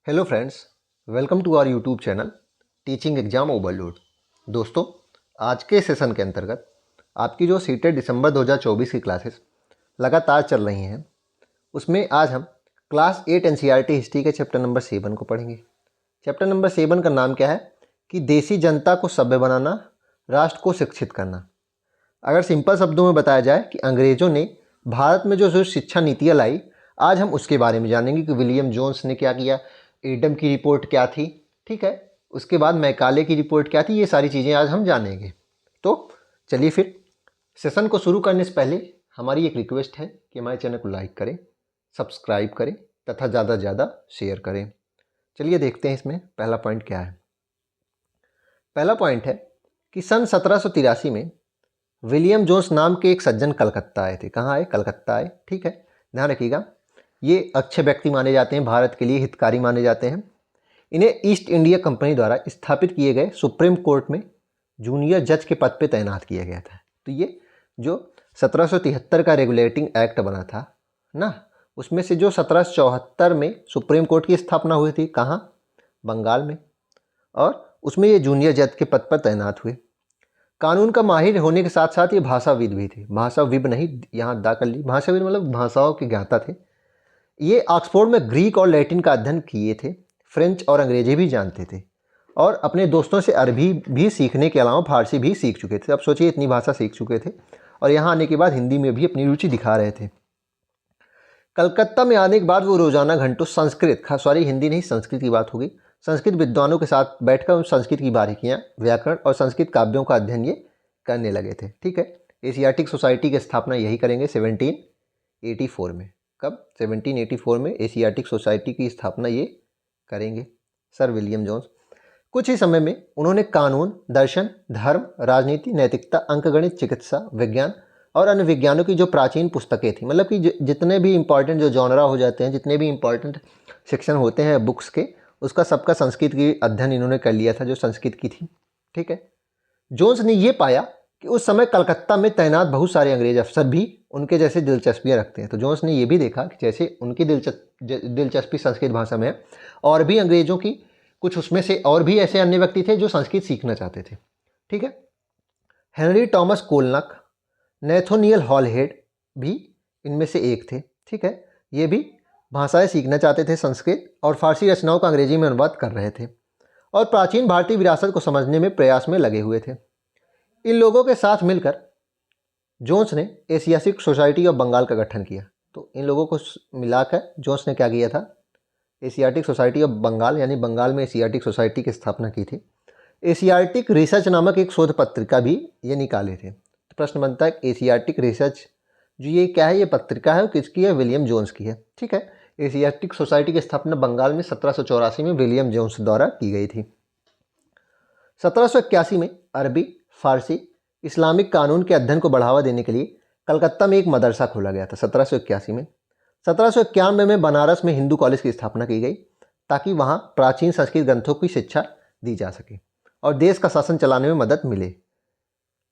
Hello friends, welcome to our YouTube channel teaching exam overload. दोस्तों, आज के session के अंतर्गत आपकी जो सीटेट दिसंबर 2024 की क्लासेस लगातार चल रही हैं, उसमें आज हम क्लास 8 एनसीईआरटी हिस्ट्री के चैप्टर नंबर 7 को पढ़ेंगे। चैप्टर नंबर 7 का नाम क्या है कि देसी जनता को सभ्य बनाना, राष्ट्र को शिक्षित करना। अगर सिंपल शब्दों में बताया जाए कि अंग्रेज़ों ने भारत में जो शिक्षा नीतियाँ लाई, आज हम उसके बारे में जानेंगे कि विलियम जोन्स ने क्या किया, एडम की रिपोर्ट क्या थी, ठीक है, उसके बाद मैकाले की रिपोर्ट क्या थी। ये सारी चीज़ें आज हम जानेंगे। तो चलिए फिर सेशन को शुरू करने से पहले हमारी एक रिक्वेस्ट है कि हमारे चैनल को लाइक करें, सब्सक्राइब करें तथा ज़्यादा से ज़्यादा शेयर करें। चलिए देखते हैं इसमें पहला पॉइंट क्या है। पहला पॉइंट है कि सन 1783 में विलियम जोन्स नाम के एक सज्जन कलकत्ता आए थे। कहाँ आए? कलकत्ता आए, ठीक है, ध्यान रखिएगा। ये अच्छे व्यक्ति माने जाते हैं, भारत के लिए हितकारी माने जाते हैं। इन्हें ईस्ट इंडिया कंपनी द्वारा स्थापित किए गए सुप्रीम कोर्ट में जूनियर जज के पद पर तैनात किया गया था। तो ये जो 1773 का रेगुलेटिंग एक्ट बना था ना, उसमें से जो 1774 में सुप्रीम कोर्ट की स्थापना हुई थी, कहाँ? बंगाल में, और उसमें ये जूनियर जज के पद पर तैनात हुए। कानून का माहिर होने के साथ साथ ये भाषाविद भी थे। भाषाविद नहीं, यहाँ अदा कर ली, भाषाविद मतलब भाषाओं के ज्ञाता थे। ये ऑक्सफोर्ड में ग्रीक और लैटिन का अध्ययन किए थे, फ्रेंच और अंग्रेजी भी जानते थे, और अपने दोस्तों से अरबी भी सीखने के अलावा फारसी भी सीख चुके थे। अब सोचिए, इतनी भाषा सीख चुके थे और यहाँ आने के बाद हिंदी में भी अपनी रुचि दिखा रहे थे। कलकत्ता में आने के बाद वो रोजाना घंटों संस्कृत, हिंदी नहीं, संस्कृत की बात होगी, संस्कृत विद्वानों के साथ बैठकर उन संस्कृत की बारीकियाँ, व्याकरण और संस्कृत काव्यों का अध्ययन ये करने लगे थे, ठीक है। एशियाटिक सोसाइटी की स्थापना यही करेंगे 1784 में। कब? 1784 में एशियाटिक सोसाइटी की स्थापना ये करेंगे सर विलियम जोन्स। कुछ ही समय में उन्होंने कानून, दर्शन, धर्म, राजनीति, नैतिकता, अंकगणित, चिकित्सा विज्ञान और अन्य विज्ञानों की जो प्राचीन पुस्तकें थी, मतलब कि जितने भी इंपॉर्टेंट जो जॉनरा हो जाते हैं, जितने भी इंपॉर्टेंट सेक्शन होते हैं बुक्स के, उसका सबका संस्कृत की अध्ययन इन्होंने कर लिया था, जो संस्कृत की थी, ठीक है। जोन्स ने ये पाया कि उस समय कलकत्ता में तैनात बहुत सारे अंग्रेज अफसर भी उनके जैसे दिलचस्पियाँ रखते हैं। तो जोन्स ने ये भी देखा कि जैसे उनकी दिलचस्पी संस्कृत भाषा में है, और भी अंग्रेजों की कुछ उसमें से और भी ऐसे अन्य व्यक्ति थे जो संस्कृत सीखना चाहते थे, ठीक है। हेनरी टॉमस कोलनक, नेथोनियल हॉलहेड भी इनमें से एक थे, ठीक है। ये भी भाषाएं सीखना चाहते थे संस्कृत, और फारसी रचनाओं का अंग्रेजी में अनुवाद कर रहे थे और प्राचीन भारतीय विरासत को समझने में प्रयास में लगे हुए थे। इन लोगों के साथ मिलकर जोन्स ने एशियाटिक सोसाइटी ऑफ बंगाल का गठन किया। तो इन लोगों को मिलाकर जोन्स ने क्या किया था? एशियाटिक सोसाइटी ऑफ बंगाल, यानी बंगाल में एशियाटिक सोसाइटी की स्थापना की थी। एशियाटिक रिसर्च नामक एक शोध पत्रिका भी ये निकाले थे। तो प्रश्न बनता है, एशियाटिक रिसर्च जो ये क्या है, ये पत्रिका है, किसकी है? विलियम जोन्स की है, ठीक है। एशियाटिक सोसाइटी की स्थापना बंगाल में 1784 में विलियम जोन्स द्वारा की गई थी। 1781 में अरबी, फारसी, इस्लामिक कानून के अध्ययन को बढ़ावा देने के लिए कलकत्ता में एक मदरसा खोला गया था 1781 में। 1791 में बनारस में हिंदू कॉलेज की स्थापना की गई ताकि वहाँ प्राचीन संस्कृत ग्रंथों की शिक्षा दी जा सके और देश का शासन चलाने में मदद मिले।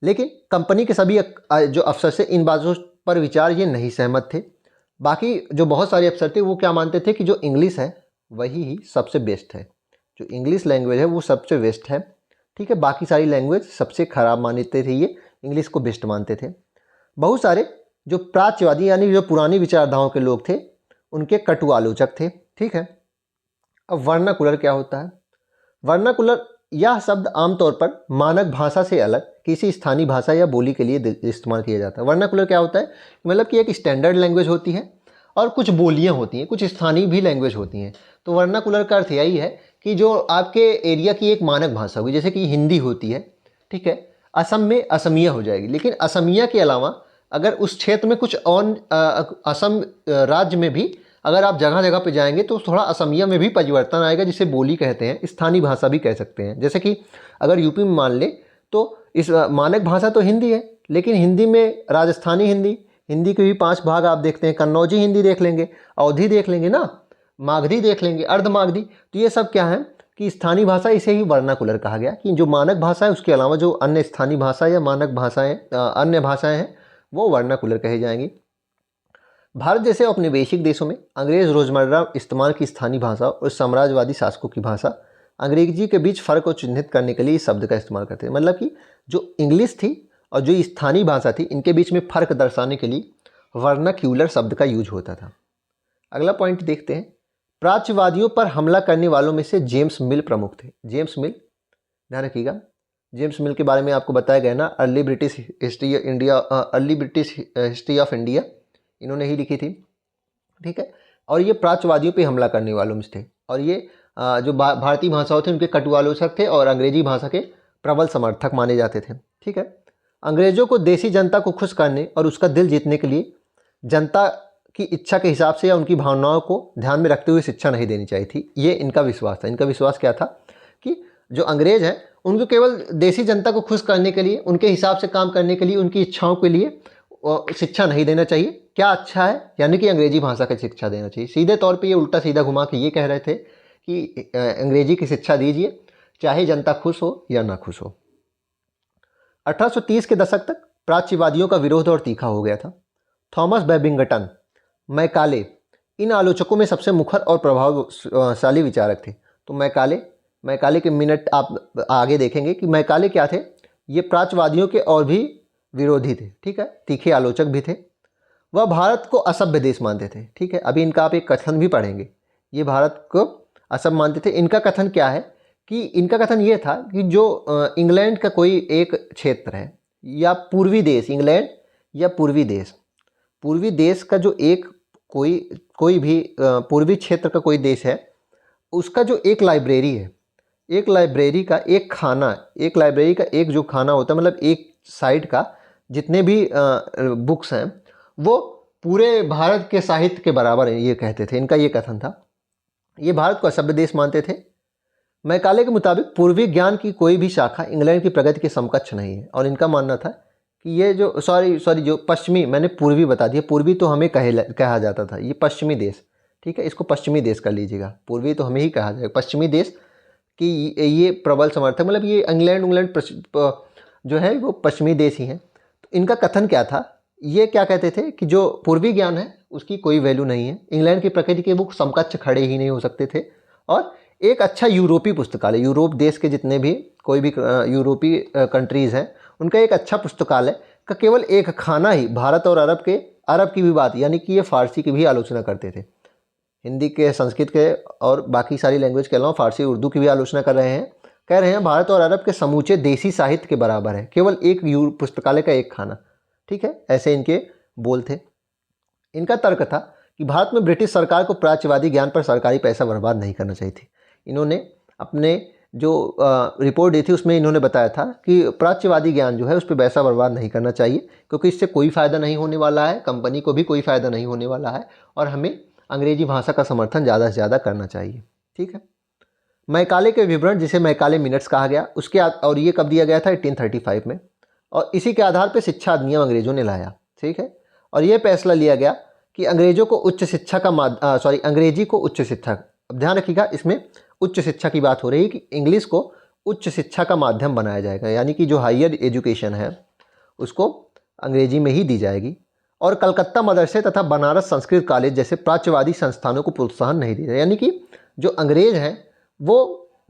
लेकिन कंपनी के सभी जो अफसर थे, इन बातों पर विचार ये नहीं सहमत थे। बाकी जो बहुत सारे अफसर थे वो क्या मानते थे कि जो इंग्लिश है वही ही सबसे बेस्ट है, जो इंग्लिश लैंग्वेज है वो सबसे बेस्ट है, ठीक है। बाकी सारी लैंग्वेज सबसे खराब मानते थे, ये इंग्लिश को बेस्ट मानते थे। बहुत सारे जो प्राच्यवादी यानी जो पुरानी विचारधाराओं के लोग थे, उनके कटु आलोचक थे, ठीक है। अब वर्नाकुलर क्या होता है? वर्नाकुलर यह शब्द आमतौर पर मानक भाषा से अलग किसी स्थानीय भाषा या बोली के लिए इस्तेमाल किया जाता है। वर्नाकुलर क्या होता है? मतलब कि एक स्टैंडर्ड लैंग्वेज होती है और कुछ बोलियां होती हैं, कुछ स्थानीय भी लैंग्वेज होती हैं। तो वर्नाकुलर का अर्थ यही है कि जो आपके एरिया की एक मानक भाषा होगी, जैसे कि हिंदी होती है, ठीक है। असम में असमिया हो जाएगी, लेकिन असमिया के अलावा अगर उस क्षेत्र में कुछ और असम राज्य में भी अगर आप जगह जगह पे जाएंगे तो थोड़ा असमिया में भी परिवर्तन आएगा, जिसे बोली कहते हैं, स्थानीय भाषा भी कह सकते हैं। जैसे कि अगर यूपी में मान ले तो इस मानक भाषा तो हिंदी है, लेकिन हिंदी में राजस्थानी हिंदी, हिंदी के भी 5 भाग आप देखते हैं, कन्नौजी हिंदी देख लेंगे, अवधी देख लेंगे ना, मागधी देख लेंगे, अर्धमागधी। तो ये सब क्या है कि स्थानीय भाषा, इसे ही वर्नाकुलर कहा गया कि जो मानक भाषा है उसके अलावा जो अन्य स्थानीय भाषा या मानक भाषाएं अन्य भाषाएं हैं वो वर्नाकुलर कही जाएंगी। भारत जैसे औपनिवेशिक देशों में अंग्रेज रोजमर्रा इस्तेमाल की स्थानीय भाषा और साम्राज्यवादी शासकों की भाषा अंग्रेजी के बीच फर्क को चिन्हित करने के लिए इस शब्द का इस्तेमाल करते हैं। मतलब कि जो इंग्लिश थी और जो स्थानीय भाषा थी, इनके बीच में फर्क दर्शाने के लिए वर्नाक्यूलर शब्द का यूज होता था। अगला पॉइंट देखते हैं। प्राच्यवादियों पर हमला करने वालों में से जेम्स मिल प्रमुख थे। जेम्स मिल, ध्यान रखिएगा, जेम्स मिल के बारे में आपको बताया गया ना, early British history of India, इन्होंने ही लिखी थी, ठीक है। और ये प्राच्यवादियों पे हमला करने वालों में थे, और ये जो भारतीय भाषाओं थे उनके कटु आलोचक थे और अंग्रेजी भाषा के प्रबल समर्थक माने जाते थे, ठीक है। अंग्रेजों को देसी जनता को खुश करने और उसका दिल जीतने के लिए जनता की इच्छा के हिसाब से या उनकी भावनाओं को ध्यान में रखते हुए शिक्षा नहीं देनी चाहिए थी, ये इनका विश्वास था। इनका विश्वास क्या था कि जो अंग्रेज हैं उनको केवल देसी जनता को खुश करने के लिए, उनके हिसाब से काम करने के लिए, उनकी इच्छाओं के लिए शिक्षा नहीं देना चाहिए। क्या अच्छा है, यानी कि अंग्रेजी भाषा की शिक्षा देना चाहिए। सीधे तौर पे ये उल्टा सीधा घुमा के ये कह रहे थे कि अंग्रेजी की शिक्षा दीजिए, चाहे जनता खुश हो या ना खुश हो। 1830 के दशक तक प्राच्यवादियों का विरोध और तीखा हो गया था। थॉमस बेबिंगटन, मैकाले, इन आलोचकों में सबसे मुखर और प्रभावशाली विचारक थे। तो मैकाले के मिनट आप आगे देखेंगे कि मैकाले क्या थे। ये प्राच्यवादियों के और भी विरोधी थे, ठीक है, तीखे आलोचक भी थे। वह भारत को असभ्य देश मानते थे, ठीक है। अभी इनका आप एक कथन भी पढ़ेंगे, ये भारत को असभ्य मानते थे। इनका कथन क्या है कि इनका कथन ये था कि जो इंग्लैंड का कोई एक क्षेत्र है या पूर्वी देश, इंग्लैंड या पूर्वी देश का जो एक कोई भी पूर्वी क्षेत्र का कोई देश है, उसका जो एक लाइब्रेरी है, एक लाइब्रेरी का एक जो खाना होता है, मतलब एक साइड का जितने भी बुक्स हैं वो पूरे भारत के साहित्य के बराबर है, ये कहते थे। इनका ये कथन था। ये भारत को असभ्य देश मानते थे। मैकाले के मुताबिक पूर्वी ज्ञान की कोई भी शाखा इंग्लैंड की प्रगति के समकक्ष नहीं है, और इनका मानना था कि ये जो जो पश्चिमी, मैंने पूर्वी बता दिया, पूर्वी तो हमें कहा जाता था, ये पश्चिमी देश, ठीक है, इसको पश्चिमी देश कर लीजिएगा, पूर्वी तो हमें ही कहा जाएगा, पश्चिमी देश कि ये प्रबल समर्थक, मतलब ये इंग्लैंड जो है वो पश्चिमी देश ही हैं। तो इनका कथन क्या था, ये क्या कहते थे कि जो पूर्वी ज्ञान है उसकी कोई वैल्यू नहीं है, इंग्लैंड की प्रकृति के वो समकक्ष खड़े ही नहीं हो सकते थे, और एक अच्छा यूरोपीय पुस्तकालय, यूरोप देश के जितने भी कोई भी यूरोपीय कंट्रीज़ हैं उनका एक अच्छा पुस्तकालय का केवल एक खाना ही भारत और अरब की भी बात, यानी कि ये फारसी की भी आलोचना करते थे, हिंदी के, संस्कृत के और बाकी सारी लैंग्वेज के अलावा फारसी उर्दू की भी आलोचना कर रहे हैं। कह रहे हैं भारत और अरब के समूचे देसी साहित्य के बराबर है, केवल एक पुस्तकालय का एक खाना, ठीक है, ऐसे इनके बोल थे। इनका तर्क था कि भारत में ब्रिटिश सरकार को प्राच्यवादी ज्ञान पर सरकारी पैसा बर्बाद नहीं करना चाहिए थी। इन्होंने अपने जो रिपोर्ट दी थी उसमें इन्होंने बताया था कि प्राच्यवादी ज्ञान जो है उस पर पैसा बर्बाद नहीं करना चाहिए, क्योंकि इससे कोई फ़ायदा नहीं होने वाला है, कंपनी को भी कोई फ़ायदा नहीं होने वाला है, और हमें अंग्रेजी भाषा का समर्थन ज़्यादा से ज़्यादा करना चाहिए, ठीक है। मैकाले के विवरण, जिसे मैकाले मिनट्स कहा गया, उसके और ये कब दिया गया था, 1835 में, और इसी के आधार पर शिक्षा अधिनियम अंग्रेजों ने लाया, ठीक है। और ये फैसला लिया गया कि अंग्रेजों को उच्च शिक्षा का अंग्रेजी को उच्च शिक्षा, अब ध्यान रखिएगा इसमें उच्च शिक्षा की बात हो रही है कि इंग्लिश को उच्च शिक्षा का माध्यम बनाया जाएगा, यानी कि जो हायर एजुकेशन है उसको अंग्रेजी में ही दी जाएगी, और कलकत्ता मदरसे तथा बनारस संस्कृत कॉलेज जैसे प्राच्यवादी संस्थानों को प्रोत्साहन नहीं दिया, यानी कि जो अंग्रेज हैं वो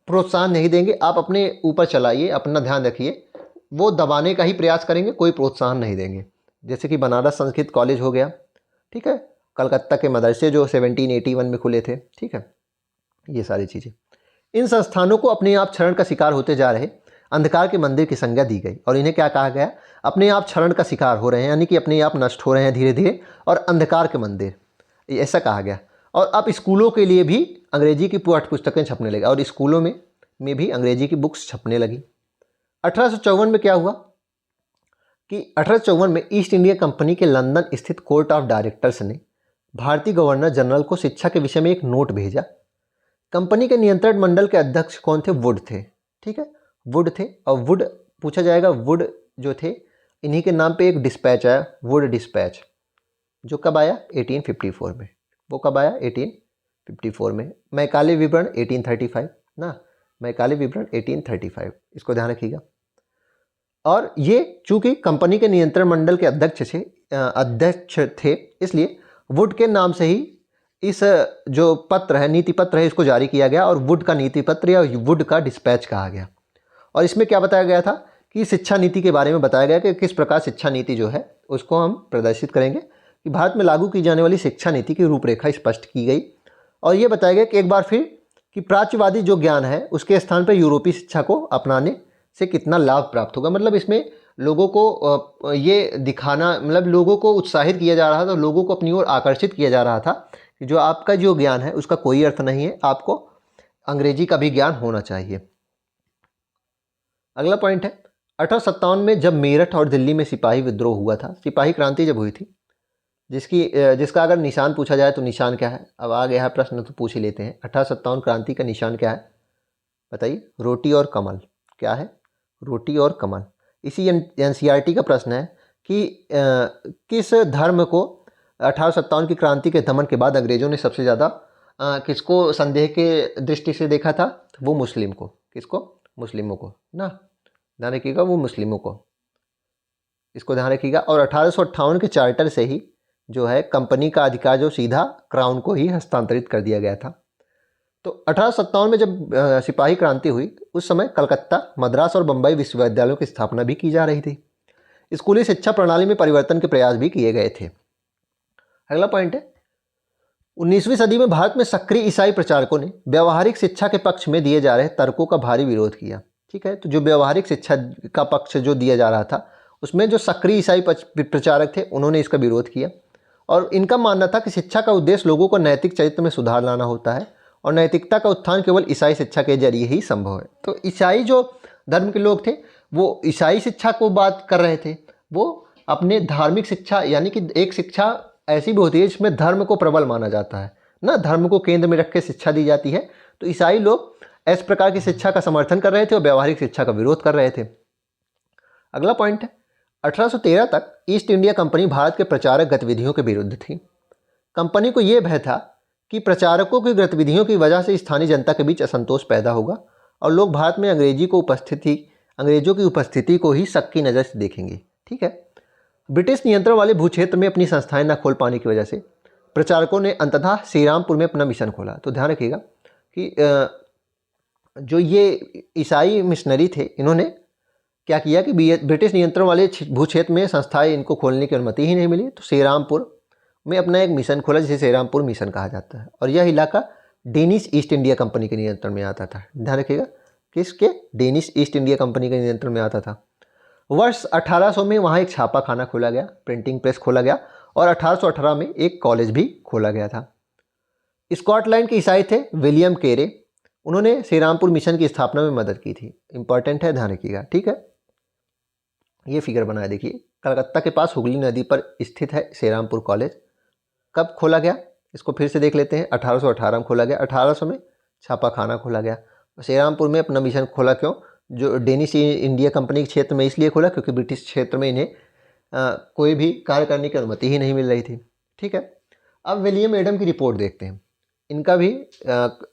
प्रोत्साहन नहीं देंगे, आप अपने ऊपर चलाइए, अपना ध्यान रखिए, वो दबाने का ही प्रयास करेंगे, कोई प्रोत्साहन नहीं देंगे। जैसे कि बनारस संस्कृत कॉलेज हो गया, ठीक है, कलकत्ता के मदरसे जो 1781 में खुले थे, ठीक है, ये सारी चीज़ें। इन संस्थानों को अपने आप क्षरण का शिकार होते जा रहे अंधकार के मंदिर की संज्ञा दी गई, और इन्हें क्या कहा गया, अपने आप क्षरण का शिकार हो रहे हैं, यानी कि अपने आप नष्ट हो रहे हैं धीरे धीरे, और अंधकार के मंदिर, ऐसा कहा गया। और अब स्कूलों के लिए भी अंग्रेजी की पाठ्य पुस्तकें छपने लगी, और स्कूलों में भी अंग्रेजी की बुक्स छपने लगी। 1854 में क्या हुआ कि 1854 में ईस्ट इंडिया कंपनी के लंदन स्थित कोर्ट ऑफ डायरेक्टर्स ने भारतीय गवर्नर जनरल को शिक्षा के विषय में एक नोट भेजा। कंपनी के नियंत्रण मंडल के अध्यक्ष कौन थे, वुड थे, ठीक है, वुड थे, और वुड पूछा जाएगा, वुड जो थे इन्हीं के नाम पे एक डिस्पैच आया, वुड डिस्पैच, जो कब आया, 1854 में। वो कब आया, 1854 में। मैकाले विवरण 1835 ना, मैकाले विवरण 1835, इसको ध्यान रखिएगा। और ये चूंकि कंपनी के नियंत्रण मंडल के अध्यक्ष थे, इसलिए वुड के नाम से ही इस जो पत्र है, नीति पत्र है, इसको जारी किया गया और वुड का नीति पत्र या वुड का डिस्पैच कहा गया। और इसमें क्या बताया गया था कि शिक्षा नीति के बारे में बताया गया कि किस प्रकार शिक्षा नीति जो है उसको हम प्रदर्शित करेंगे, कि भारत में लागू की जाने वाली शिक्षा नीति की रूपरेखा स्पष्ट की गई। और ये बताया गया कि एक बार फिर कि प्राच्यवादी जो ज्ञान है उसके स्थान पर यूरोपीय शिक्षा को अपनाने से कितना लाभ प्राप्त होगा। मतलब इसमें लोगों को ये दिखाना, मतलब लोगों को उत्साहित किया जा रहा था, लोगों को अपनी ओर आकर्षित किया जा रहा था कि जो आपका जो ज्ञान है उसका कोई अर्थ नहीं है, आपको अंग्रेजी का भी ज्ञान होना चाहिए। अगला पॉइंट है 1857 में जब मेरठ और दिल्ली में सिपाही विद्रोह हुआ था, सिपाही क्रांति जब हुई थी, जिसका अगर निशान पूछा जाए तो निशान क्या है? अब आ गया है प्रश्न तो पूछ ही लेते हैं। 1857 क्रांति का निशान क्या है बताइए? रोटी और कमल। क्या है? रोटी और कमल। इसी एनसीईआरटी का प्रश्न है कि किस धर्म को 1857 की क्रांति के दमन के बाद अंग्रेजों ने सबसे ज़्यादा किसको संदेह के दृष्टि से देखा था? तो वो मुस्लिम को। किसको? मुस्लिमों को ना, ध्यान रखिएगा, वो मुस्लिमों को, इसको ध्यान रखिएगा। और 1858 के चार्टर से ही जो है कंपनी का अधिकार जो सीधा क्राउन को ही हस्तांतरित कर दिया गया था। तो 1857 में जब सिपाही क्रांति हुई उस समय कलकत्ता, मद्रास और बम्बई विश्वविद्यालयों की स्थापना भी की जा रही थी। स्कूली शिक्षा प्रणाली में परिवर्तन के प्रयास भी किए गए थे। अगला पॉइंट है 19वीं सदी में भारत में सक्रिय ईसाई प्रचारकों ने व्यवहारिक शिक्षा के पक्ष में दिए जा रहे तर्कों का भारी विरोध किया। ठीक है, तो जो व्यवहारिक शिक्षा का पक्ष जो दिया जा रहा था उसमें जो सक्रिय ईसाई प्रचारक थे उन्होंने इसका विरोध किया। और इनका मानना था कि शिक्षा का उद्देश्य लोगों को नैतिक चरित्र में सुधार लाना होता है और नैतिकता का उत्थान केवल ईसाई शिक्षा के जरिए ही संभव है। तो ईसाई जो धर्म के लोग थे वो ईसाई शिक्षा को बात कर रहे थे, वो अपने धार्मिक शिक्षा, यानी कि एक शिक्षा ऐसी भी होती है जिसमें धर्म को प्रबल माना जाता है ना, धर्म को केंद्र में रख के शिक्षा दी जाती है। तो ईसाई लोग इस प्रकार की शिक्षा का समर्थन कर रहे थे और व्यवहारिक शिक्षा का विरोध कर रहे थे। अगला पॉइंट है 1813 तक ईस्ट इंडिया कंपनी भारत के प्रचारक गतिविधियों के विरुद्ध थी। कंपनी को यह भय था कि प्रचारकों की गतिविधियों की वजह से स्थानीय जनता के बीच असंतोष पैदा होगा और लोग भारत में अंग्रेजों की उपस्थिति को ही शक की नज़र से देखेंगे। ठीक है, ब्रिटिश नियंत्रण वाले भूक्षेत्र में अपनी संस्थाएं न खोल पाने की वजह से प्रचारकों ने अंततः श्रीरामपुर में अपना मिशन खोला। तो ध्यान रखिएगा कि जो ये ईसाई मिशनरी थे इन्होंने क्या किया कि ब्रिटिश नियंत्रण वाले भूक्षेत्र में संस्थाएं इनको खोलने की अनुमति ही नहीं मिली, तो श्रीरामपुर में अपना एक मिशन खोला जिसे श्रीरामपुर मिशन कहा जाता है। और यह इलाका डेनिश ईस्ट इंडिया कंपनी के नियंत्रण में आता था। ध्यान रखिएगा, किसके? डेनिश ईस्ट इंडिया कंपनी के नियंत्रण में आता था। वर्ष 1800 में वहाँ एक छापा खाना खोला गया, प्रिंटिंग प्रेस खोला गया और 1818 में एक कॉलेज भी खोला गया था। स्कॉटलैंड के ईसाई थे विलियम केरे, उन्होंने श्रीरामपुर मिशन की स्थापना में मदद की थी। इंपॉर्टेंट है, ध्यान रखिएगा। ठीक है, ये फिगर बनाया देखिए, कलकत्ता के पास हुगली नदी पर स्थित है श्रीरामपुर कॉलेज। कब खोला गया इसको फिर से देख लेते हैं। 1818 में खोला गया, 1800 में छापा खाना खोला गया। श्रीरामपुर में अपना मिशन खोला क्यों? जो डेनिश इंडिया कंपनी के क्षेत्र में इसलिए खोला क्योंकि ब्रिटिश क्षेत्र में इन्हें कोई भी कार्य करने की अनुमति ही नहीं मिल रही थी। ठीक है, अब विलियम एडम की रिपोर्ट देखते हैं। इनका भी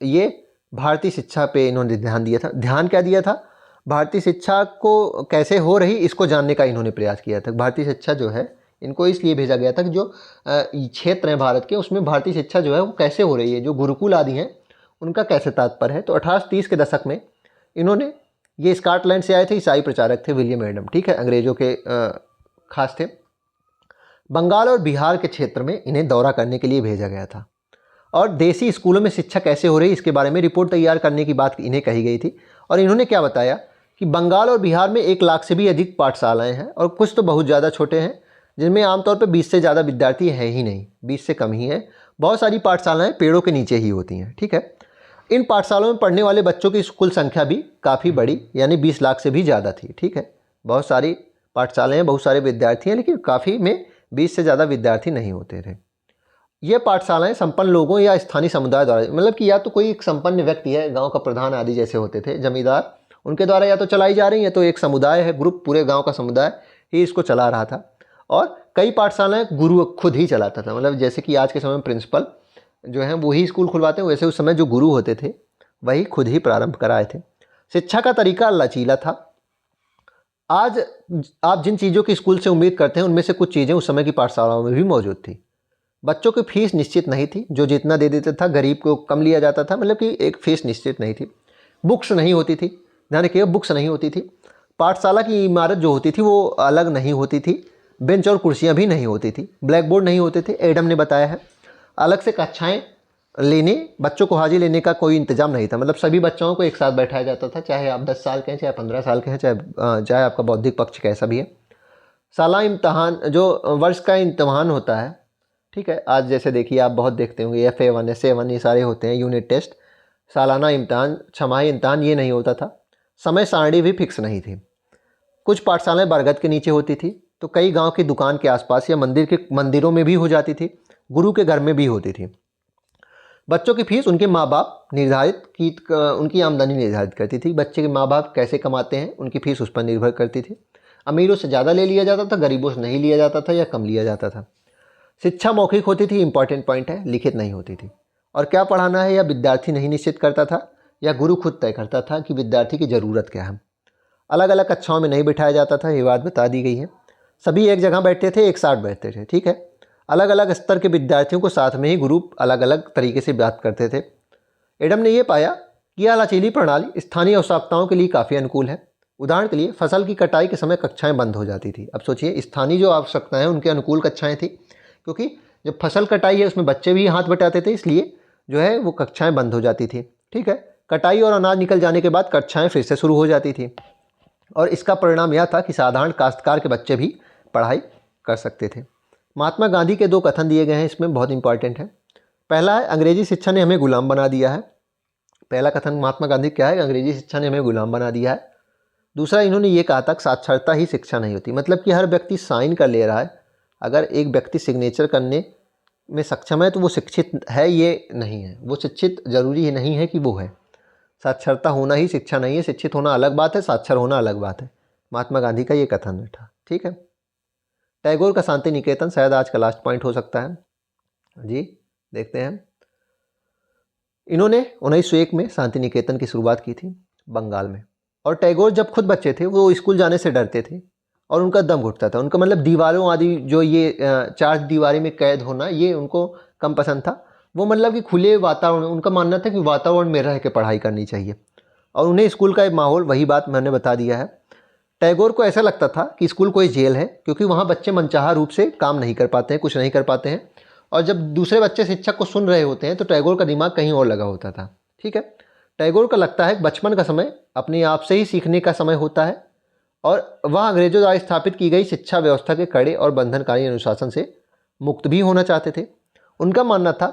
ये भारतीय शिक्षा पे इन्होंने ध्यान दिया था। ध्यान क्या दिया था? भारतीय शिक्षा को कैसे हो रही इसको जानने का इन्होंने प्रयास किया था। भारतीय शिक्षा जो है इनको इसलिए भेजा गया था कि जो क्षेत्र हैं भारत के उसमें भारतीय शिक्षा जो है वो कैसे हो रही है, जो गुरुकुल आदि हैं उनका कैसे तात्पर्य है। तो 1830 के दशक में इन्होंने, ये स्कॉटलैंड से आए थे, ईसाई प्रचारक थे विलियम एडम। ठीक है, अंग्रेजों के खास थे। बंगाल और बिहार के क्षेत्र में इन्हें दौरा करने के लिए भेजा गया था और देसी स्कूलों में शिक्षा कैसे हो रही इसके बारे में रिपोर्ट तैयार करने की बात इन्हें कही गई थी। और इन्होंने क्या बताया कि बंगाल और बिहार में 1 लाख से भी अधिक पाठशालाएँ हैं और कुछ तो बहुत ज़्यादा छोटे हैं जिनमें आमतौर पर 20 से ज़्यादा विद्यार्थी है ही नहीं, 20 से कम ही हैं। बहुत सारी पाठशालाएँ पेड़ों के नीचे ही होती हैं। ठीक है, इन पाठशालाओं में पढ़ने वाले बच्चों की कुल संख्या भी काफ़ी बड़ी, यानी 20 लाख से भी ज़्यादा थी। ठीक है, बहुत सारी पाठशालाएँ हैं, बहुत सारे विद्यार्थी हैं, लेकिन काफ़ी में 20 से ज़्यादा विद्यार्थी नहीं होते थे। ये पाठशालाएँ संपन्न लोगों या स्थानीय समुदाय द्वारा, मतलब कि या तो कोई एक संपन्न व्यक्ति है, गांव का प्रधान आदि जैसे होते थे जमींदार, उनके द्वारा या तो चलाई जा रही है, तो एक समुदाय है, ग्रुप, पूरे गाँव का समुदाय ही इसको चला रहा था। और कई पाठशालाएँ गुरु खुद ही चलाता था, मतलब जैसे कि आज के समय में प्रिंसिपल जो हैं वो ही स्कूल खुलवाते हैं, वैसे उस समय जो गुरु होते थे वही खुद ही प्रारंभ कराए थे। शिक्षा का तरीका लचीला था। आज आप जिन चीज़ों की स्कूल से उम्मीद करते हैं उनमें से कुछ चीज़ें उस समय की पाठशालाओं में भी मौजूद थी। बच्चों की फ़ीस निश्चित नहीं थी, जो जितना दे देता था गरीब को कम लिया जाता था, मतलब कि एक फ़ीस निश्चित नहीं थी। बुक्स नहीं होती थी, ध्यान रखिए बुक्स नहीं होती थी। पाठशाला की इमारत जो होती थी वो अलग नहीं होती थी। बेंच और कुर्सियाँ भी नहीं होती थी। ब्लैक बोर्ड नहीं होते थे, एडम ने बताया है। अलग से कक्षाएँ लेने, बच्चों को हाजिर लेने का कोई इंतजाम नहीं था, मतलब सभी बच्चों को एक साथ बैठाया जाता था, चाहे आप 10 साल के हैं, चाहे 15 साल के हैं, चाहे आपका बौद्धिक पक्ष कैसा भी है। साला इम्तहान, जो वर्ष का इम्तहान होता है, ठीक है, आज जैसे देखिए आप बहुत देखते होंगे FA1 SA1 ये सारे होते हैं, यूनिट टेस्ट, सालाना इम्तहान, छमाही इम्तहान, ये नहीं होता था। समय सारणी भी फिक्स नहीं थी। कुछ पाठशालाएं बरगद के नीचे होती थी, तो कई गांव की दुकान के आसपास या मंदिरों में भी हो जाती थी, गुरु के घर में भी होती थी। बच्चों की फीस उनके माँ बाप उनकी आमदनी निर्धारित करती थी। बच्चे के माँ बाप कैसे कमाते हैं उनकी फीस उस पर निर्भर करती थी। अमीरों से ज़्यादा ले लिया जाता था, गरीबों से नहीं लिया जाता था या कम लिया जाता था। शिक्षा मौखिक होती थी, इंपॉर्टेंट पॉइंट है, लिखित नहीं होती थी। और क्या पढ़ाना है या विद्यार्थी नहीं निश्चित करता था, या गुरु खुद तय करता था कि विद्यार्थी की ज़रूरत क्या है। अलग अलग कक्षाओं में नहीं बिठाया जाता था, ये बात बता दी गई है। सभी एक जगह बैठते थे, एक साथ बैठते थे, ठीक है। अलग अलग स्तर के विद्यार्थियों को साथ में ही ग्रुप अलग अलग तरीके से बात करते थे। एडम ने यह पाया कि यह लचीली प्रणाली स्थानीय आवश्यकताओं के लिए काफ़ी अनुकूल है। उदाहरण के लिए फसल की कटाई के समय कक्षाएं बंद हो जाती थी। अब सोचिए, स्थानीय जो आवश्यकताएं हैं उनके अनुकूल कक्षाएं थी, क्योंकि जब फसल कटाई है उसमें बच्चे भी हाथ बटाते थे, इसलिए जो है वो कक्षाएं बंद हो जाती थी, ठीक है। कटाई और अनाज निकल जाने के बाद कक्षाएं फिर से शुरू हो जाती थी, और इसका परिणाम यह था कि साधारण काश्तकार के बच्चे भी पढ़ाई कर सकते थे। महात्मा गांधी के 2 कथन दिए गए हैं, इसमें बहुत इंपॉर्टेंट है। पहला है, अंग्रेजी शिक्षा ने हमें गुलाम बना दिया है। पहला कथन महात्मा गांधी क्या है, अंग्रेजी शिक्षा ने हमें गुलाम बना दिया है। दूसरा, इन्होंने ये कहा था कि साक्षरता ही शिक्षा नहीं होती, मतलब कि हर व्यक्ति साइन कर ले रहा है, अगर एक व्यक्ति सिग्नेचर करने में सक्षम है तो वो शिक्षित है, ये नहीं है। वो शिक्षित जरूरी ही नहीं है कि वो है। साक्षरता होना ही शिक्षा नहीं है, शिक्षित होना अलग बात है, साक्षर होना अलग बात है। महात्मा गांधी का ये कथन था, ठीक है। टैगोर का शांति निकेतन शायद आज का लास्ट पॉइंट हो सकता है जी, देखते हैं। इन्होंने 1901 में शांति निकेतन की शुरुआत की थी बंगाल में। और टैगोर जब खुद बच्चे थे वो स्कूल जाने से डरते थे और उनका दम घुटता था। उनका मतलब दीवारों आदि जो ये 4 दीवारी में कैद होना, ये उनको कम पसंद था। वो मतलब कि खुले वातावरण, उनका मानना था कि वातावरण में रह के पढ़ाई करनी चाहिए, और उन्हें स्कूल का एक माहौल, वही बात मैंने बता दिया है। टैगोर को ऐसा लगता था कि स्कूल कोई जेल है, क्योंकि वहाँ बच्चे मनचाहा रूप से काम नहीं कर पाते हैं, कुछ नहीं कर पाते हैं, और जब दूसरे बच्चे शिक्षक को सुन रहे होते हैं तो टैगोर का दिमाग कहीं और लगा होता था, ठीक है। टैगोर का लगता है बचपन का समय अपने आप से ही सीखने का समय होता है, और वह अंग्रेजों द्वारा स्थापित की गई शिक्षा व्यवस्था के कड़े और बंधनकारी अनुशासन से मुक्त भी होना चाहते थे। उनका मानना था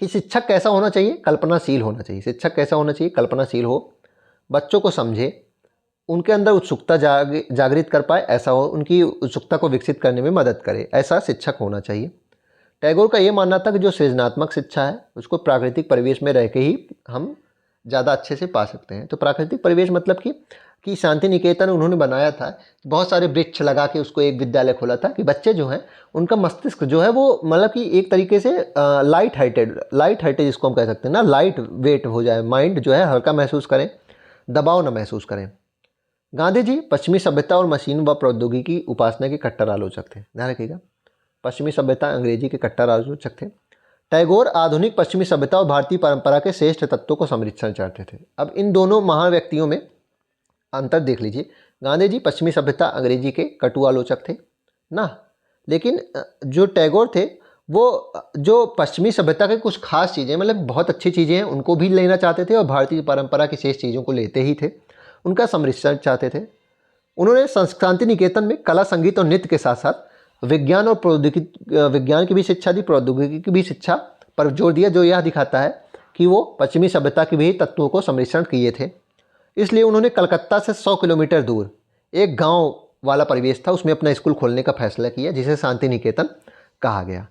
कि शिक्षक कैसा होना चाहिए, कल्पनाशील होना चाहिए। शिक्षक कैसा होना चाहिए, कल्पनाशील हो, बच्चों को समझे, उनके अंदर उत्सुकता जागृत कर पाए, ऐसा हो, उनकी उत्सुकता को विकसित करने में मदद करे, ऐसा शिक्षक होना चाहिए। टैगोर का ये मानना था कि जो सृजनात्मक शिक्षा है उसको प्राकृतिक परिवेश में रह के ही हम ज़्यादा अच्छे से पा सकते हैं। तो प्राकृतिक परिवेश मतलब कि शांति निकेतन उन्होंने बनाया था, बहुत सारे वृक्ष लगा के उसको एक विद्यालय खोला था, कि बच्चे जो हैं उनका मस्तिष्क जो है वो मतलब कि एक तरीके से लाइट हार्टेड जिसको हम कह सकते हैं ना, लाइट वेट हो जाए, माइंड जो है हल्का महसूस करें, दबाव न महसूस करें। गांधी जी पश्चिमी सभ्यता और मशीन व प्रौद्योगिकी की उपासना के कट्टर आलोचक थे, ध्यान रखिएगा। पश्चिमी सभ्यता, अंग्रेजी के कट्टर आलोचक थे। टैगोर आधुनिक पश्चिमी सभ्यता और भारतीय परंपरा के श्रेष्ठ तत्वों को संरक्षण चाहते थे। अब इन दोनों महान व्यक्तियों में अंतर देख लीजिए। गांधी जी पश्चिमी सभ्यता, अंग्रेजी के कटु आलोचक थे ना, लेकिन जो टैगोर थे वो जो पश्चिमी सभ्यता के कुछ खास चीज़ें, मतलब बहुत अच्छी चीज़ें हैं, उनको भी लेना चाहते थे, और भारतीय परंपरा की शेष चीज़ों को लेते ही थे, उनका संरक्षण चाहते थे। उन्होंने शांति निकेतन में कला, संगीत और नृत्य के साथ साथ विज्ञान और प्रौद्योगिकी, विज्ञान की भी शिक्षा दी, प्रौद्योगिकी की भी शिक्षा पर जोर दिया, जो यह दिखाता है कि वो पश्चिमी सभ्यता के भी तत्वों को संरक्षण किए थे। इसलिए उन्होंने कलकत्ता से 100 किलोमीटर दूर एक गांव वाला परिवेश था, उसमें अपना स्कूल खोलने का फैसला किया, जिसे शांति निकेतन कहा गया,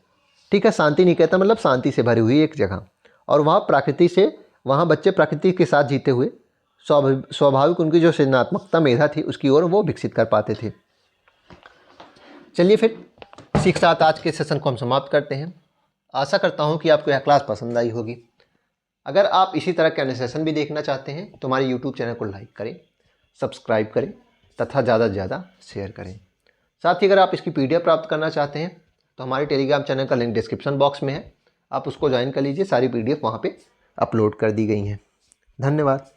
ठीक है। शांति निकेतन मतलब शांति से भरी हुई एक जगह, और वहाँ बच्चे प्रकृति के साथ जीते हुए स्वाभाविक उनकी जो सृजनात्मकता, मेधा थी, उसकी ओर वो विकसित कर पाते थे। चलिए फिर इसी के साथ आज के सेशन को हम समाप्त करते हैं। आशा करता हूँ कि आपको यह क्लास पसंद आई होगी। अगर आप इसी तरह के अन्य सेशन भी देखना चाहते हैं तो हमारे YouTube चैनल को लाइक करें, सब्सक्राइब करें तथा ज़्यादा से ज़्यादा शेयर करें। साथ ही अगर आप इसकी PDF प्राप्त करना चाहते हैं तो हमारे टेलीग्राम चैनल का लिंक डिस्क्रिप्शन बॉक्स में है, आप उसको ज्वाइन कर लीजिए। सारी PDF वहाँ पे अपलोड कर दी गई हैं। धन्यवाद।